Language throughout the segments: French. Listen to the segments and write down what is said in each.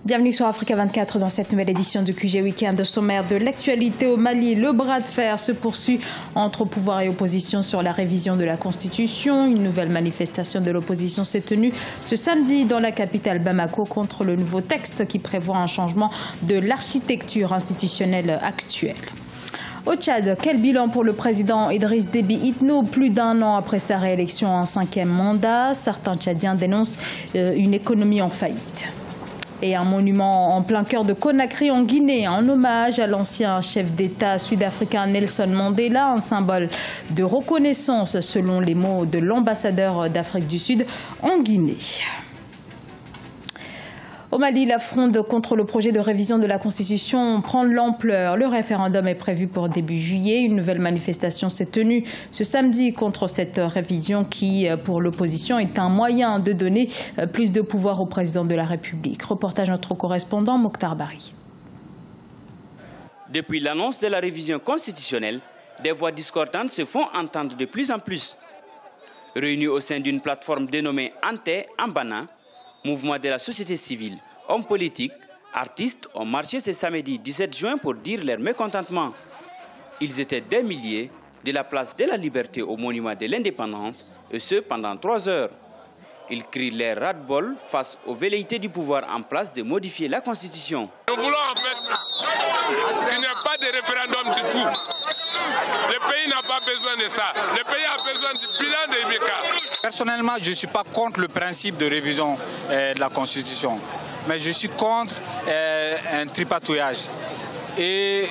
Bienvenue sur Africa 24 dans cette nouvelle édition du QG Week-end. Sommaire de l'actualité au Mali, le bras de fer se poursuit entre pouvoir et opposition sur la révision de la Constitution. Une nouvelle manifestation de l'opposition s'est tenue ce samedi dans la capitale Bamako contre le nouveau texte qui prévoit un changement de l'architecture institutionnelle actuelle. Au Tchad, quel bilan pour le président Idriss Déby Itno plus d'un an après sa réélection en 5e mandat? Certains Tchadiens dénoncent une économie en faillite. Et un monument en plein cœur de Conakry en Guinée, en hommage à l'ancien chef d'État sud-africain Nelson Mandela, un symbole de reconnaissance selon les mots de l'ambassadeur d'Afrique du Sud en Guinée. Au Mali, la fronde contre le projet de révision de la Constitution prend de l'ampleur. Le référendum est prévu pour début juillet. Une nouvelle manifestation s'est tenue ce samedi contre cette révision qui, pour l'opposition, est un moyen de donner plus de pouvoir au président de la République. Reportage notre correspondant Mokhtar Bari. Depuis l'annonce de la révision constitutionnelle, des voix discordantes se font entendre de plus en plus. Réunis au sein d'une plateforme dénommée Ante Ambana, mouvement de la société civile, hommes politiques, artistes ont marché ce samedi 17 juin pour dire leur mécontentement. Ils étaient des milliers de la place de la Liberté au monument de l'indépendance, et ce pendant 3 heures. Ils crient leur ras-le-bol face aux velléités du pouvoir en place de modifier la Constitution. Nous voulons en fait qu'il n'y ait pas de référendum du tout. Le pays n'a pas besoin de ça. Le pays a besoin du bilan de Ibeka. Personnellement, je ne suis pas contre le principe de révision de la Constitution, mais je suis contre un tripatouillage. Et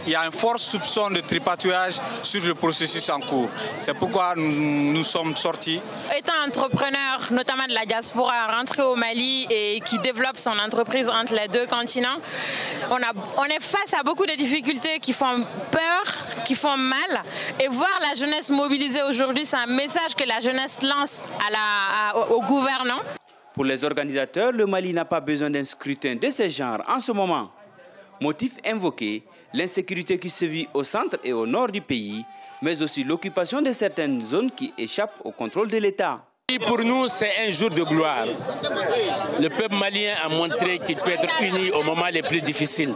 il y a un fort soupçon de tripatouillage sur le processus en cours. C'est pourquoi nous sommes sortis. Étant entrepreneur, notamment de la diaspora, rentré au Mali et qui développe son entreprise entre les deux continents, on est face à beaucoup de difficultés qui font peur, qui font mal. Et voir la jeunesse mobilisée aujourd'hui, c'est un message que la jeunesse lance aux gouvernants. Pour les organisateurs, le Mali n'a pas besoin d'un scrutin de ce genre en ce moment. Motif invoqué, l'insécurité qui sévit au centre et au nord du pays, mais aussi l'occupation de certaines zones qui échappent au contrôle de l'État. Pour nous, c'est un jour de gloire. Le peuple malien a montré qu'il peut être uni au moment les plus difficiles.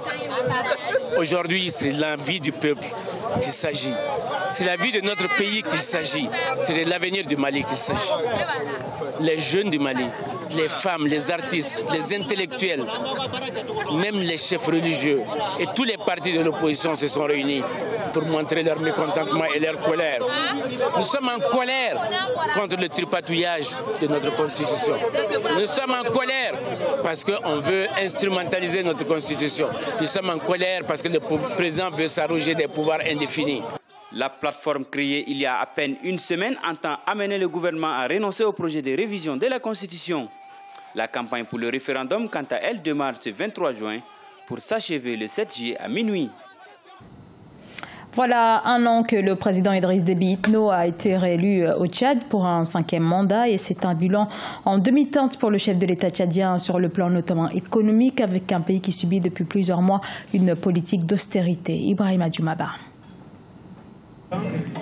Aujourd'hui, c'est la vie du peuple qu'il s'agit. C'est la vie de notre pays qu'il s'agit. C'est de l'avenir du Mali qu'il s'agit. Les jeunes du Mali, les femmes, les artistes, les intellectuels, même les chefs religieux et tous les partis de l'opposition se sont réunis pour montrer leur mécontentement et leur colère. Nous sommes en colère contre le tripatouillage de notre Constitution. Nous sommes en colère parce qu'on veut instrumentaliser notre Constitution. Nous sommes en colère parce que le président veut s'arroger des pouvoirs indéfinis. La plateforme créée il y a à peine une semaine entend amener le gouvernement à renoncer au projet de révision de la Constitution. La campagne pour le référendum, quant à elle, démarre ce 23 juin pour s'achever le 7 juillet à minuit. Voilà un an que le président Idriss Déby Itno a été réélu au Tchad pour un 5e mandat et c'est un bilan en demi-teinte pour le chef de l'État tchadien sur le plan notamment économique avec un pays qui subit depuis plusieurs mois une politique d'austérité. Ibrahima Djoumaba.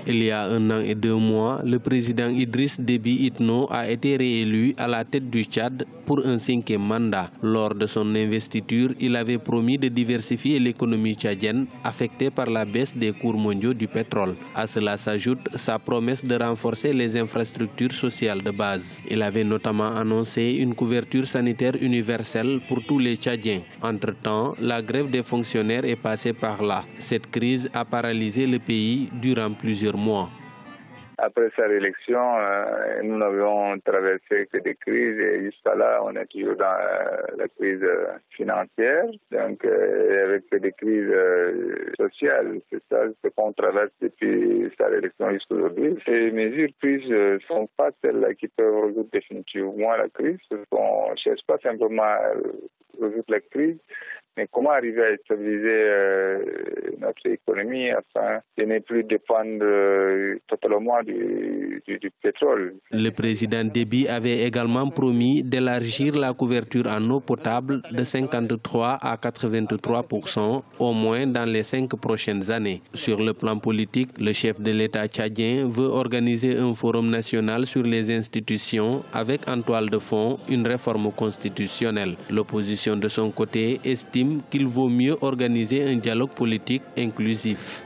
Il y a 1 an et 2 mois, le président Idriss Déby Itno a été réélu à la tête du Tchad pour un 5e mandat. Lors de son investiture, il avait promis de diversifier l'économie tchadienne affectée par la baisse des cours mondiaux du pétrole. À cela s'ajoute sa promesse de renforcer les infrastructures sociales de base. Il avait notamment annoncé une couverture sanitaire universelle pour tous les Tchadiens. Entre-temps, la grève des fonctionnaires est passée par là. Cette crise a paralysé le pays durant plusieurs mois. Après sa réélection, nous n'avions traversé que des crises et jusqu'à là, on est toujours dans la crise financière, donc avec des crises sociales. C'est ça ce qu'on traverse depuis sa réélection jusqu'à aujourd'hui. Ces mesures prises ne sont pas celles qui peuvent résoudre définitivement la crise. On ne cherche pas simplement à résoudre la crise, Mais comment arriver à stabiliser notre économie afin de ne plus dépendre totalement du pétrole. Le président Déby avait également promis d'élargir la couverture en eau potable de 53 à 83% au moins dans les 5 prochaines années. Sur le plan politique, le chef de l'État tchadien veut organiser un forum national sur les institutions avec en toile de fond une réforme constitutionnelle. L'opposition de son côté estime qu'il vaut mieux organiser un dialogue politique inclusif.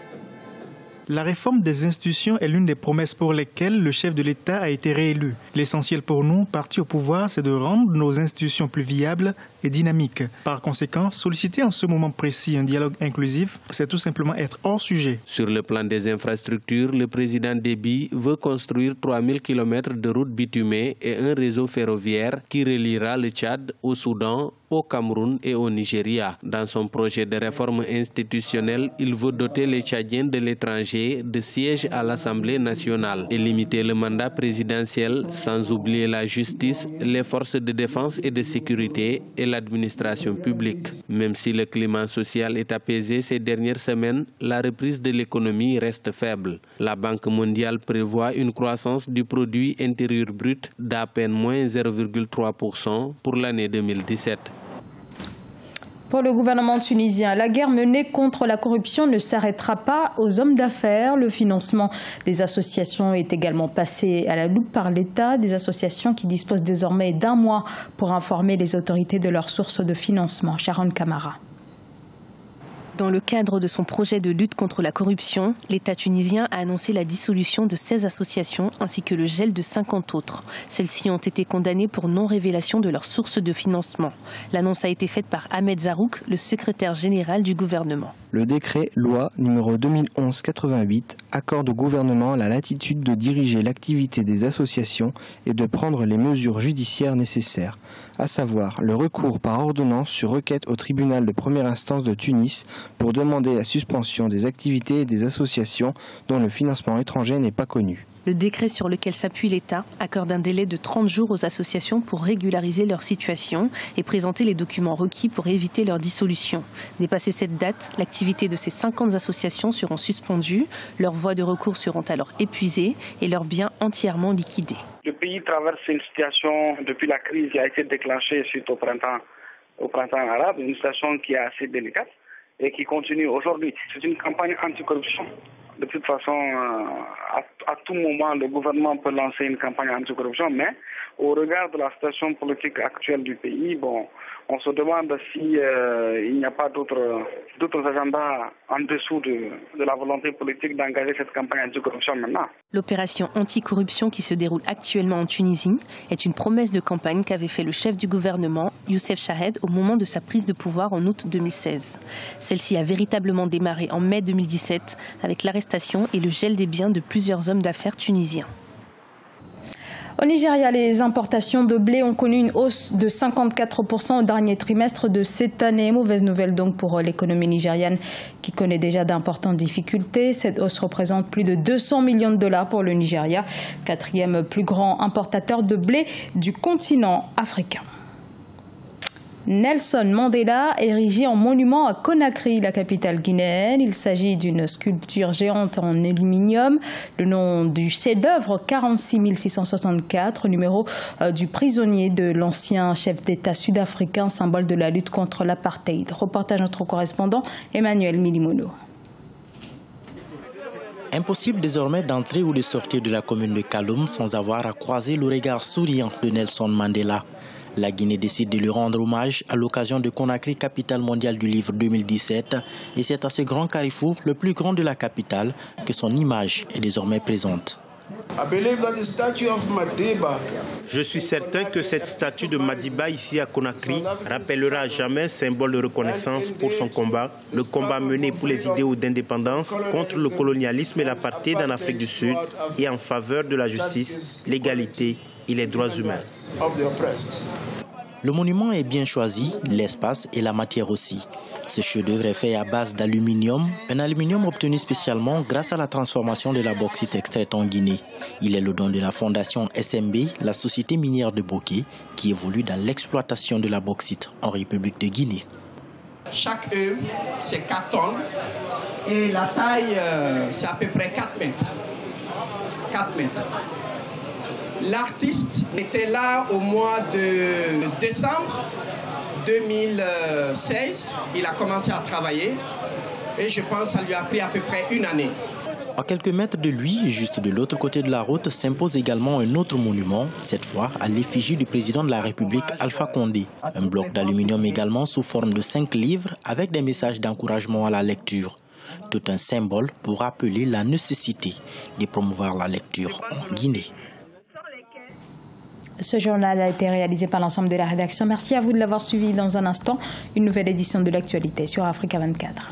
La réforme des institutions est l'une des promesses pour lesquelles le chef de l'État a été réélu. L'essentiel pour nous, partis au pouvoir, c'est de rendre nos institutions plus viables et dynamiques. Par conséquent, solliciter en ce moment précis un dialogue inclusif, c'est tout simplement être hors sujet. Sur le plan des infrastructures, le président Déby veut construire 3000 km de routes bitumées et un réseau ferroviaire qui reliera le Tchad au Soudan, au Cameroun et au Nigeria. Dans son projet de réforme institutionnelle, il veut doter les Tchadiens de l'étranger de sièges à l'Assemblée nationale et limiter le mandat présidentiel, sans oublier la justice, les forces de défense et de sécurité et l'administration publique. Même si le climat social est apaisé ces dernières semaines, la reprise de l'économie reste faible. La Banque mondiale prévoit une croissance du produit intérieur brut d'à peine moins 0,3% pour l'année 2017. Pour le gouvernement tunisien, la guerre menée contre la corruption ne s'arrêtera pas aux hommes d'affaires. Le financement des associations est également passé à la loupe par l'État. Des associations qui disposent désormais d'1 mois pour informer les autorités de leurs sources de financement. Sharon Kamara. Dans le cadre de son projet de lutte contre la corruption, l'État tunisien a annoncé la dissolution de 16 associations ainsi que le gel de 50 autres. Celles-ci ont été condamnées pour non-révélation de leurs sources de financement. L'annonce a été faite par Ahmed Zarouk, le secrétaire général du gouvernement. Le décret loi numéro 2011-88 accorde au gouvernement la latitude de diriger l'activité des associations et de prendre les mesures judiciaires nécessaires, à savoir le recours par ordonnance sur requête au tribunal de première instance de Tunis pour demander la suspension des activités et des associations dont le financement étranger n'est pas connu. Le décret sur lequel s'appuie l'État accorde un délai de 30 jours aux associations pour régulariser leur situation et présenter les documents requis pour éviter leur dissolution. Dépassé cette date, l'activité de ces 50 associations seront suspendues, leurs voies de recours seront alors épuisées et leurs biens entièrement liquidés. Le pays traverse une situation, depuis la crise qui a été déclenchée suite au printemps arabe, une situation qui est assez délicate et qui continue aujourd'hui. C'est une campagne anticorruption. De toute façon, à tout moment, le gouvernement peut lancer une campagne anticorruption, mais au regard de la situation politique actuelle du pays, on se demande s'il n'y a pas d'autres agendas en dessous de la volonté politique d'engager cette campagne anticorruption maintenant. L'opération anticorruption qui se déroule actuellement en Tunisie est une promesse de campagne qu'avait fait le chef du gouvernement, Youssef Chahed, au moment de sa prise de pouvoir en août 2016. Celle-ci a véritablement démarré en mai 2017 avec l'arrestation et le gel des biens de plusieurs hommes d'affaires tunisiens. Au Nigeria, les importations de blé ont connu une hausse de 54% au dernier trimestre de cette année. Mauvaise nouvelle donc pour l'économie nigériane qui connaît déjà d'importantes difficultés. Cette hausse représente plus de 200 millions de dollars pour le Nigeria, 4e plus grand importateur de blé du continent africain. Nelson Mandela, érigé en monument à Conakry, la capitale guinéenne. Il s'agit d'une sculpture géante en aluminium. Le nom du chef-d'œuvre, 46 664, numéro du prisonnier de l'ancien chef d'État sud-africain, symbole de la lutte contre l'apartheid. Reportage notre correspondant Emmanuel Milimono. Impossible désormais d'entrer ou de sortir de la commune de Kaloum sans avoir à croiser le regard souriant de Nelson Mandela. La Guinée décide de lui rendre hommage à l'occasion de Conakry, capitale mondiale du livre 2017. Et c'est à ce grand carrefour, le plus grand de la capitale, que son image est désormais présente. Je suis certain que cette statue de Madiba ici à Conakry rappellera à jamais, symbole de reconnaissance pour son combat, le combat mené pour les idéaux d'indépendance contre le colonialisme et l'apartheid en Afrique du Sud et en faveur de la justice, l'égalité et les droits humains. Le monument est bien choisi, l'espace et la matière aussi. Ce chef-d'œuvre est fait à base d'aluminium, un aluminium obtenu spécialement grâce à la transformation de la bauxite extraite en Guinée. Il est le don de la fondation SMB, la société minière de Bokeh, qui évolue dans l'exploitation de la bauxite en République de Guinée. Chaque œuvre, c'est 4 tonnes et la taille, c'est à peu près 4 mètres. 4 mètres. L'artiste était là au mois de décembre 2016. Il a commencé à travailler et je pense que ça lui a pris à peu près 1 année. À quelques mètres de lui, juste de l'autre côté de la route, s'impose également un autre monument, cette fois à l'effigie du président de la République, Alpha Condé. Un bloc d'aluminium également sous forme de 5 livres avec des messages d'encouragement à la lecture. Tout un symbole pour rappeler la nécessité de promouvoir la lecture en Guinée. Ce journal a été réalisé par l'ensemble de la rédaction. Merci à vous de l'avoir suivi. Dans un instant, une nouvelle édition de l'actualité sur Africa 24.